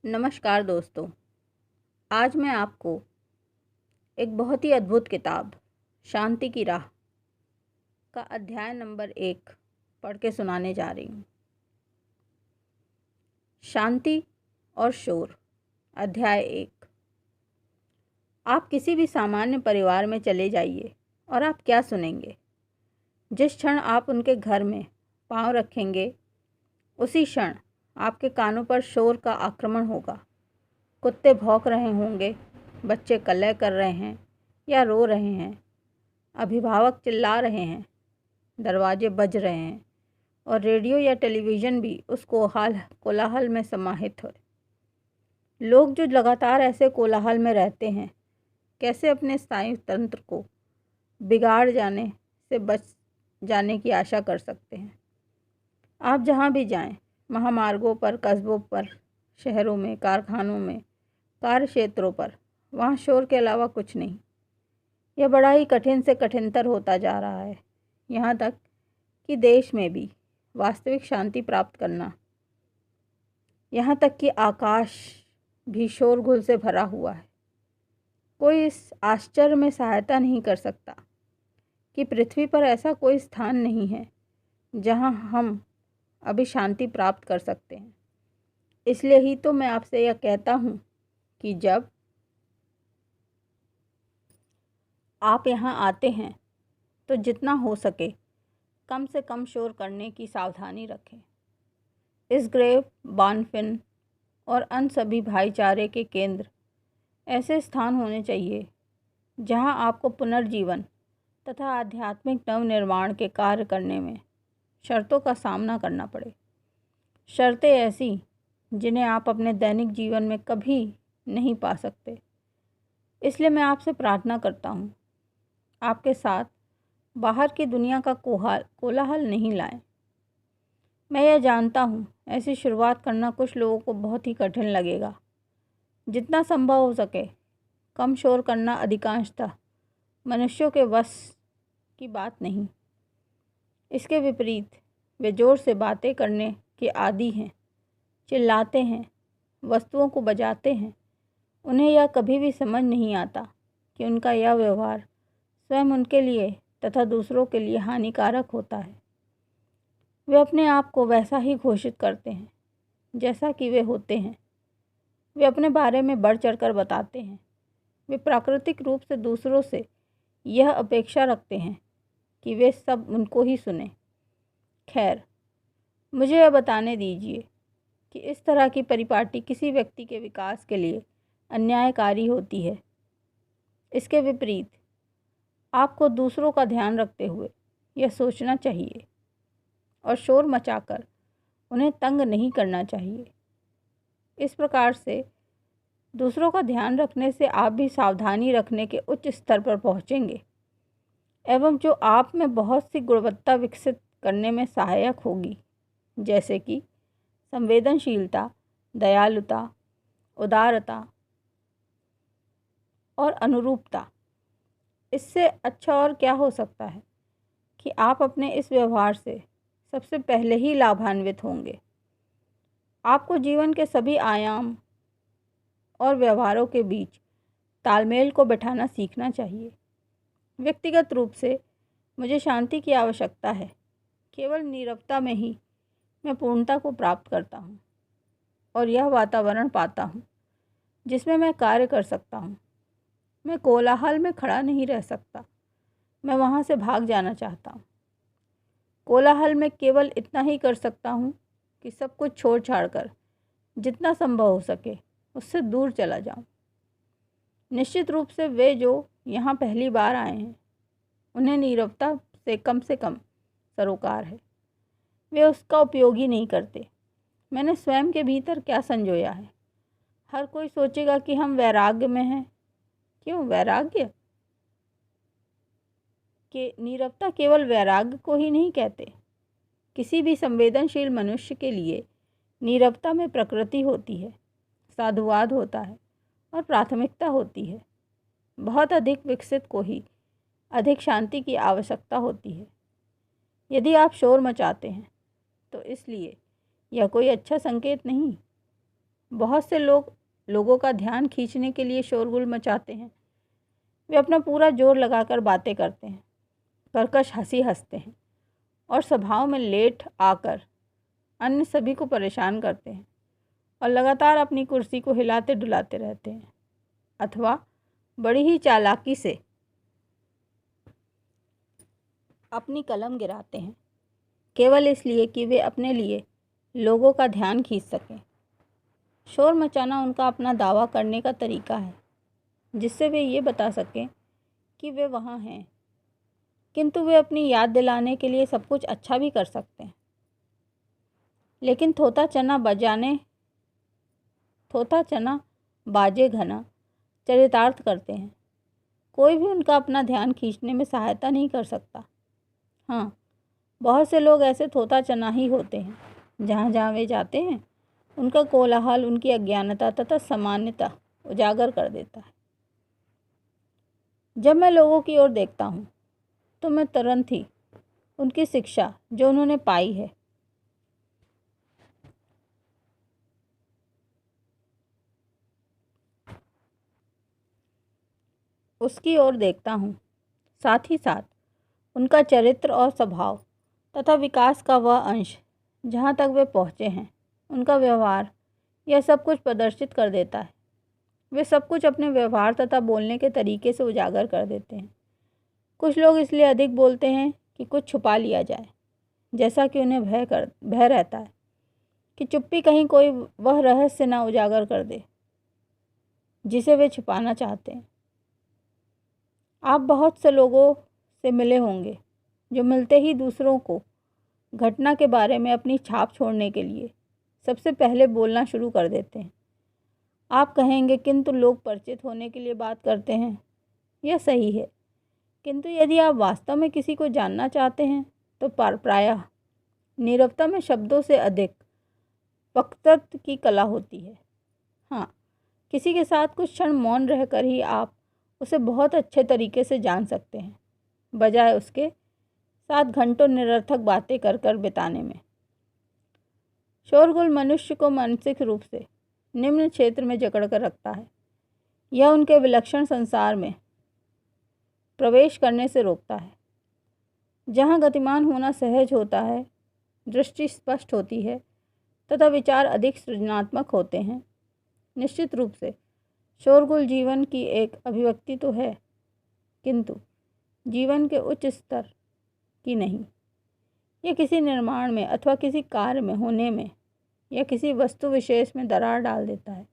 नमस्कार दोस्तों। आज मैं आपको एक बहुत ही अद्भुत किताब शांति की राह का अध्याय नंबर 1 पढ़ के सुनाने जा रही हूँ। शांति और शोर। अध्याय 1। आप किसी भी सामान्य परिवार में चले जाइए और आप क्या सुनेंगे। जिस क्षण आप उनके घर में पाँव रखेंगे उसी क्षण आपके कानों पर शोर का आक्रमण होगा। कुत्ते भौंक रहे होंगे, बच्चे कलह कर रहे हैं या रो रहे हैं, अभिभावक चिल्ला रहे हैं, दरवाजे बज रहे हैं और रेडियो या टेलीविज़न भी उस कोलाहल में समाहित है। लोग जो लगातार ऐसे कोलाहल में रहते हैं, कैसे अपने स्नायु तंत्र को बिगाड़ जाने से बच जाने की आशा कर सकते हैं। आप जहाँ भी जाएं, महामार्गों पर, कस्बों पर, शहरों में, कारखानों में, कार्य क्षेत्रों पर, वहाँ शोर के अलावा कुछ नहीं। यह बड़ा ही कठिन से कठिनतर होता जा रहा है, यहाँ तक कि देश में भी वास्तविक शांति प्राप्त करना, यहाँ तक कि आकाश भी शोरगुल से भरा हुआ है। कोई इस आश्चर्य में सहायता नहीं कर सकता कि पृथ्वी पर ऐसा कोई स्थान नहीं है जहाँ हम अभी शांति प्राप्त कर सकते हैं। इसलिए ही तो मैं आपसे यह कहता हूँ कि जब आप यहाँ आते हैं तो जितना हो सके कम से कम शोर करने की सावधानी रखें। इस ग्रेव, बानफिन और अन्य सभी भाईचारे के केंद्र ऐसे स्थान होने चाहिए जहाँ आपको पुनर्जीवन तथा आध्यात्मिक नवनिर्माण के कार्य करने में शर्तों का सामना करना पड़े। शर्तें ऐसी जिन्हें आप अपने दैनिक जीवन में कभी नहीं पा सकते। इसलिए मैं आपसे प्रार्थना करता हूँ, आपके साथ बाहर की दुनिया का कोलाहल नहीं लाएं। मैं यह जानता हूँ ऐसी शुरुआत करना कुछ लोगों को बहुत ही कठिन लगेगा। जितना संभव हो सके कम शोर करना अधिकांशतः मनुष्यों के वश की बात नहीं। इसके विपरीत वे जोर से बातें करने के आदी हैं, चिल्लाते हैं, वस्तुओं को बजाते हैं। उन्हें यह कभी भी समझ नहीं आता कि उनका यह व्यवहार स्वयं उनके लिए तथा दूसरों के लिए हानिकारक होता है। वे अपने आप को वैसा ही घोषित करते हैं जैसा कि वे होते हैं। वे अपने बारे में बढ़ चढ़कर बताते हैं। वे प्राकृतिक रूप से दूसरों से यह अपेक्षा रखते हैं कि वे सब उनको ही सुने। खैर, मुझे यह बताने दीजिए कि इस तरह की परिपाटी किसी व्यक्ति के विकास के लिए अन्यायकारी होती है। इसके विपरीत आपको दूसरों का ध्यान रखते हुए यह सोचना चाहिए और शोर मचाकर उन्हें तंग नहीं करना चाहिए। इस प्रकार से दूसरों का ध्यान रखने से आप भी सावधानी रखने के उच्च स्तर पर पहुंचेंगे एवं जो आप में बहुत सी गुणवत्ता विकसित करने में सहायक होगी, जैसे कि संवेदनशीलता, दयालुता, उदारता और अनुरूपता। इससे अच्छा और क्या हो सकता है कि आप अपने इस व्यवहार से सबसे पहले ही लाभान्वित होंगे। आपको जीवन के सभी आयाम और व्यवहारों के बीच तालमेल को बिठाना सीखना चाहिए। व्यक्तिगत रूप से मुझे शांति की आवश्यकता है। केवल नीरवता में ही मैं पूर्णता को प्राप्त करता हूँ और यह वातावरण पाता हूँ जिसमें मैं कार्य कर सकता हूँ। मैं कोलाहल में खड़ा नहीं रह सकता, मैं वहाँ से भाग जाना चाहता हूँ। कोलाहल में केवल इतना ही कर सकता हूँ कि सब कुछ छोड़ छाड़ कर जितना संभव हो सके उससे दूर चला जाऊँ। निश्चित रूप से वे जो यहाँ पहली बार आए हैं उन्हें नीरवता से कम सरोकार है। वे उसका उपयोग ही नहीं करते। मैंने स्वयं के भीतर क्या संजोया है। हर कोई सोचेगा कि हम वैराग्य में हैं। क्यों वैराग्य? कि नीरवता केवल वैराग्य को ही नहीं कहते। किसी भी संवेदनशील मनुष्य के लिए नीरवता में प्रकृति होती है, साधुवाद होता है और प्राथमिकता होती है। बहुत अधिक विकसित को ही अधिक शांति की आवश्यकता होती है। यदि आप शोर मचाते हैं तो इसलिए यह कोई अच्छा संकेत नहीं, बहुत से लोगों का ध्यान खींचने के लिए शोरगुल मचाते हैं। वे अपना पूरा जोर लगाकर बातें करते हैं, कर्कश हंसी हंसते हैं और सभाओं में लेट आकर अन्य सभी को परेशान करते हैं और लगातार अपनी कुर्सी को हिलाते डुलाते रहते हैं, अथवा बड़ी ही चालाकी से अपनी कलम गिराते हैं, केवल इसलिए कि वे अपने लिए लोगों का ध्यान खींच सकें। शोर मचाना उनका अपना दावा करने का तरीका है, जिससे वे ये बता सकें कि वे वहाँ हैं, किंतु वे अपनी याद दिलाने के लिए सब कुछ अच्छा भी कर सकते हैं। लेकिन थोथा चना बाजे घना चरितार्थ करते हैं। कोई भी उनका अपना ध्यान खींचने में सहायता नहीं कर सकता। हाँ, बहुत से लोग ऐसे थोथा चना ही होते हैं। जहाँ जहाँ वे जाते हैं, उनका कोलाहल उनकी अज्ञानता तथा सामान्यता उजागर कर देता है। जब मैं लोगों की ओर देखता हूँ तो मैं तुरंत ही उनकी शिक्षा जो उन्होंने पाई है उसकी ओर देखता हूँ, साथ ही साथ उनका चरित्र और स्वभाव तथा विकास का वह अंश जहाँ तक वे पहुँचे हैं, उनका व्यवहार, यह सब कुछ प्रदर्शित कर देता है। वे सब कुछ अपने व्यवहार तथा बोलने के तरीके से उजागर कर देते हैं। कुछ लोग इसलिए अधिक बोलते हैं कि कुछ छुपा लिया जाए, जैसा कि उन्हें भय रहता है कि चुप्पी कहीं कोई वह रहस्य न उजागर कर दे जिसे वे छुपाना चाहते हैं। आप बहुत से लोगों से मिले होंगे जो मिलते ही दूसरों को घटना के बारे में अपनी छाप छोड़ने के लिए सबसे पहले बोलना शुरू कर देते हैं। आप कहेंगे, किंतु लोग परिचित होने के लिए बात करते हैं। यह सही है, किंतु यदि आप वास्तव में किसी को जानना चाहते हैं तो प्रायः नीरवता में शब्दों से अधिक वक्तृत्व की कला होती है। हाँ, किसी के साथ कुछ क्षण मौन रहकर ही आप उसे बहुत अच्छे तरीके से जान सकते हैं, बजाय उसके साथ घंटों निरर्थक बातें कर बिताने में। शोरगुल मनुष्य को मानसिक रूप से निम्न क्षेत्र में जकड़ कर रखता है। यह उनके विलक्षण संसार में प्रवेश करने से रोकता है, जहाँ गतिमान होना सहज होता है, दृष्टि स्पष्ट होती है तथा विचार अधिक सृजनात्मक होते हैं। निश्चित रूप से शोरगुल जीवन की एक अभिव्यक्ति तो है, किंतु जीवन के उच्च स्तर की नहीं। यह किसी निर्माण में अथवा किसी कार्य में होने में या किसी वस्तु विशेष में दरार डाल देता है।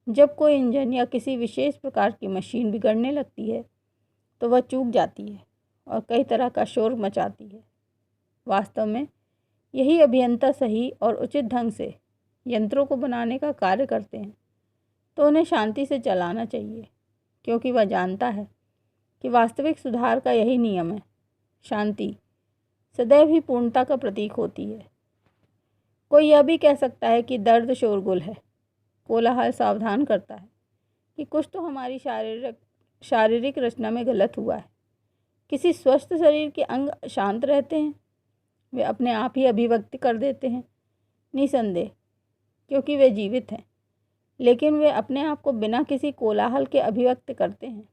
जब कोई इंजन या किसी विशेष प्रकार की मशीन बिगड़ने लगती है तो वह चूक जाती है और कई तरह का शोर मचाती है। वास्तव में यही अभियंता सही और उचित ढंग से यंत्रों को बनाने का कार्य करते हैं, तो उन्हें शांति से चलाना चाहिए, क्योंकि वह जानता है कि वास्तविक सुधार का यही नियम है। शांति सदैव ही पूर्णता का प्रतीक होती है। कोई यह भी कह सकता है कि दर्द शोरगुल है। कोलाहल सावधान करता है कि कुछ तो हमारी शारीरिक रचना में गलत हुआ है। किसी स्वस्थ शरीर के अंग शांत रहते हैं, वे अपने आप ही अभिव्यक्ति कर देते हैं, निसंदेह, क्योंकि वे जीवित हैं। लेकिन वे अपने आप को बिना किसी कोलाहल के अभिव्यक्त करते हैं।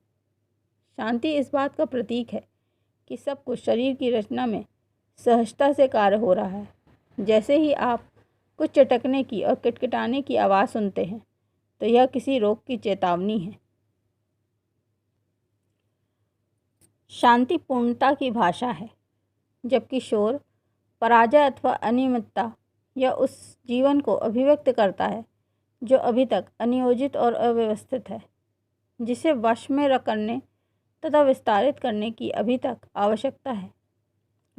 शांति इस बात का प्रतीक है कि सब कुछ शरीर की रचना में सहजता से कार्य हो रहा है। जैसे ही आप कुछ चटकने की और किटकिटाने की आवाज़ सुनते हैं तो यह किसी रोग की चेतावनी है। शांति पूर्णता की भाषा है, जबकि शोर पराजय अथवा अनियमितता या उस जीवन को अभिव्यक्त करता है जो अभी तक अनियोजित और अव्यवस्थित है, जिसे वश में करने तथा विस्तारित करने की अभी तक आवश्यकता है।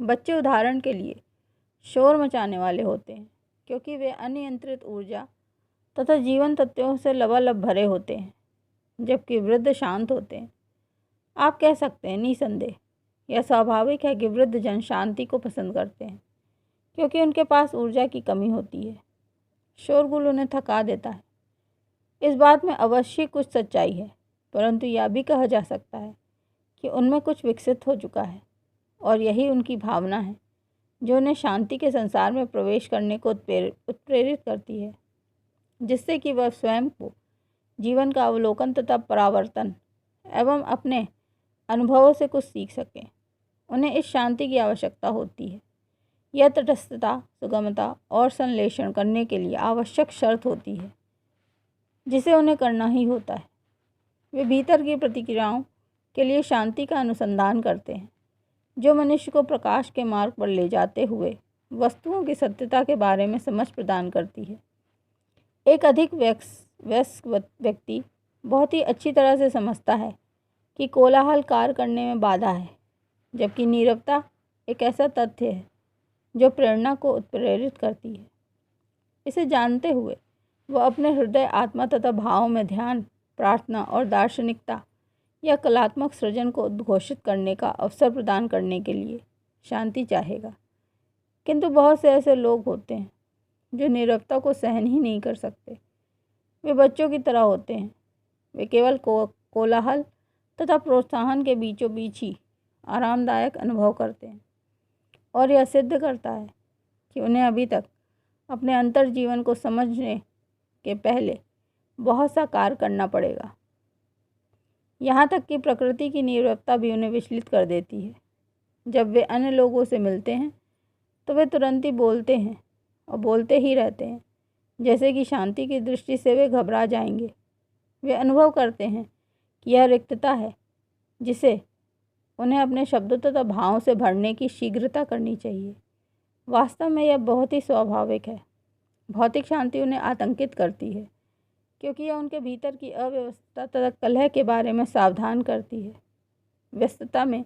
बच्चे उदाहरण के लिए शोर मचाने वाले होते हैं, क्योंकि वे अनियंत्रित ऊर्जा तथा जीवन तत्वों से लबालब भरे होते हैं, जबकि वृद्ध शांत होते हैं। आप कह सकते हैं, निसंदेह यह स्वाभाविक है कि वृद्ध जन शांति को पसंद करते हैं, क्योंकि उनके पास ऊर्जा की कमी होती है। शोरगुल उन्हें थका देता है। इस बात में अवश्य कुछ सच्चाई है, परंतु यह भी कहा जा सकता है कि उनमें कुछ विकसित हो चुका है और यही उनकी भावना है जो उन्हें शांति के संसार में प्रवेश करने को उत्प्रेरित करती है। जिससे कि वह स्वयं को जीवन का अवलोकन तथा परावर्तन एवं अपने अनुभवों से कुछ सीख सकें। उन्हें इस शांति की आवश्यकता होती है। यह तटस्थता, सुगमता और संश्लेषण करने के लिए आवश्यक शर्त होती है, जिसे उन्हें करना ही होता है। वे भीतर की प्रतिक्रियाओं के लिए शांति का अनुसंधान करते हैं, जो मनुष्य को प्रकाश के मार्ग पर ले जाते हुए वस्तुओं की सत्यता के बारे में समझ प्रदान करती है। एक अधिक वयस्क व्यक्ति बहुत ही अच्छी तरह से समझता है कि कोलाहल कार्य करने में बाधा है, जबकि नीरवता एक ऐसा तथ्य है जो प्रेरणा को उत्प्रेरित करती है। इसे जानते हुए वह अपने हृदय, आत्मा तथा भावों में ध्यान, प्रार्थना और दार्शनिकता या कलात्मक सृजन को उद्घोषित करने का अवसर प्रदान करने के लिए शांति चाहेगा। किंतु बहुत से ऐसे लोग होते हैं जो नीरवता को सहन ही नहीं कर सकते। वे बच्चों की तरह होते हैं। वे केवल कोलाहल तथा प्रोत्साहन के बीचों बीच ही आरामदायक अनुभव करते हैं, और यह सिद्ध करता है कि उन्हें अभी तक अपने अंतर जीवन को समझने के पहले बहुत सा कार्य करना पड़ेगा। यहाँ तक कि प्रकृति की नीरवता भी उन्हें विचलित कर देती है। जब वे अन्य लोगों से मिलते हैं तो वे तुरंत ही बोलते हैं और बोलते ही रहते हैं, जैसे कि शांति की दृष्टि से वे घबरा जाएंगे। वे अनुभव करते हैं कि यह रिक्तता है जिसे उन्हें अपने शब्दों तथा भावों से भरने की शीघ्रता करनी चाहिए। वास्तव में यह बहुत ही स्वाभाविक है। भौतिक शांति उन्हें आतंकित करती है, क्योंकि यह उनके भीतर की अव्यवस्था तथा कलह के बारे में सावधान करती है। व्यस्तता में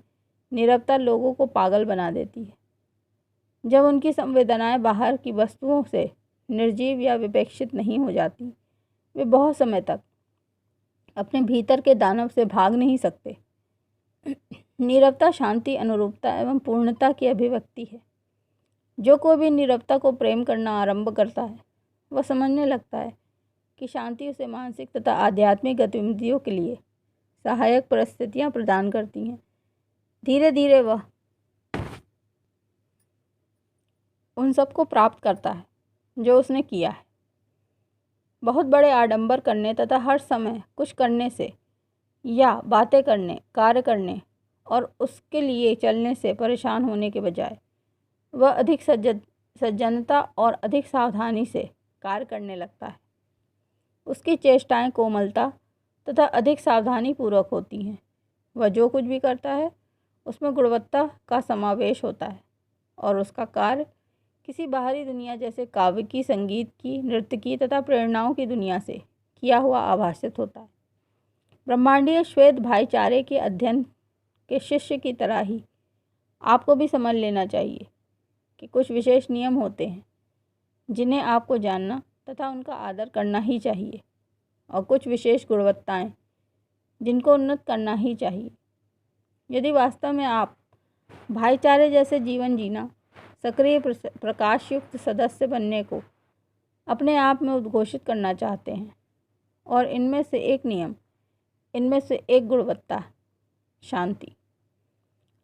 नीरवता लोगों को पागल बना देती है। जब उनकी संवेदनाएं बाहर की वस्तुओं से निर्जीव या विपेक्षित नहीं हो जाती, वे बहुत समय तक अपने भीतर के दानव से भाग नहीं सकते। नीरवता शांति, अनुरूपता एवं पूर्णता की अभिव्यक्ति है। जो कोई भी नीरवता को प्रेम करना आरंभ करता है, वह समझने लगता है कि शांति उसे मानसिक तथा आध्यात्मिक गतिविधियों के लिए सहायक परिस्थितियां प्रदान करती हैं। धीरे धीरे वह उन सबको प्राप्त करता है जो उसने किया है। बहुत बड़े आडंबर करने तथा हर समय कुछ करने से या बातें करने, कार्य करने और उसके लिए चलने से परेशान होने के बजाय वह अधिक सज्जनता और अधिक सावधानी से कार्य करने लगता है। उसकी चेष्टाएं कोमलता तथा अधिक सावधानी पूर्वक होती हैं। वह जो कुछ भी करता है उसमें गुणवत्ता का समावेश होता है, और उसका कार्य किसी बाहरी दुनिया जैसे काव्य की, संगीत की, नृत्य की तथा प्रेरणाओं की दुनिया से किया हुआ आभासित होता है। ब्रह्मांडीय श्वेत भाईचारे के अध्ययन के शिष्य की तरह ही आपको भी समझ लेना चाहिए कि कुछ विशेष नियम होते हैं जिन्हें आपको जानना तथा उनका आदर करना ही चाहिए, और कुछ विशेष गुणवत्ताएं जिनको उन्नत करना ही चाहिए। यदि वास्तव में आप भाईचारे जैसे जीवन जीना, सक्रिय प्रकाशयुक्त सदस्य बनने को अपने आप में उद्घोषित करना चाहते हैं, और इनमें से एक नियम, इनमें से एक गुणवत्ता शांति,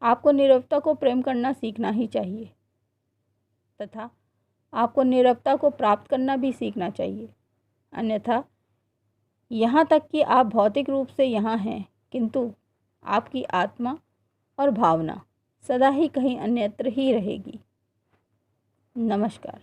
आपको नीरवता को प्रेम करना सीखना ही चाहिए, तथा आपको नीरवता को प्राप्त करना भी सीखना चाहिए। अन्यथा यहाँ तक कि आप भौतिक रूप से यहाँ हैं, किंतु आपकी आत्मा और भावना सदा ही कहीं अन्यत्र ही रहेगी। नमस्कार।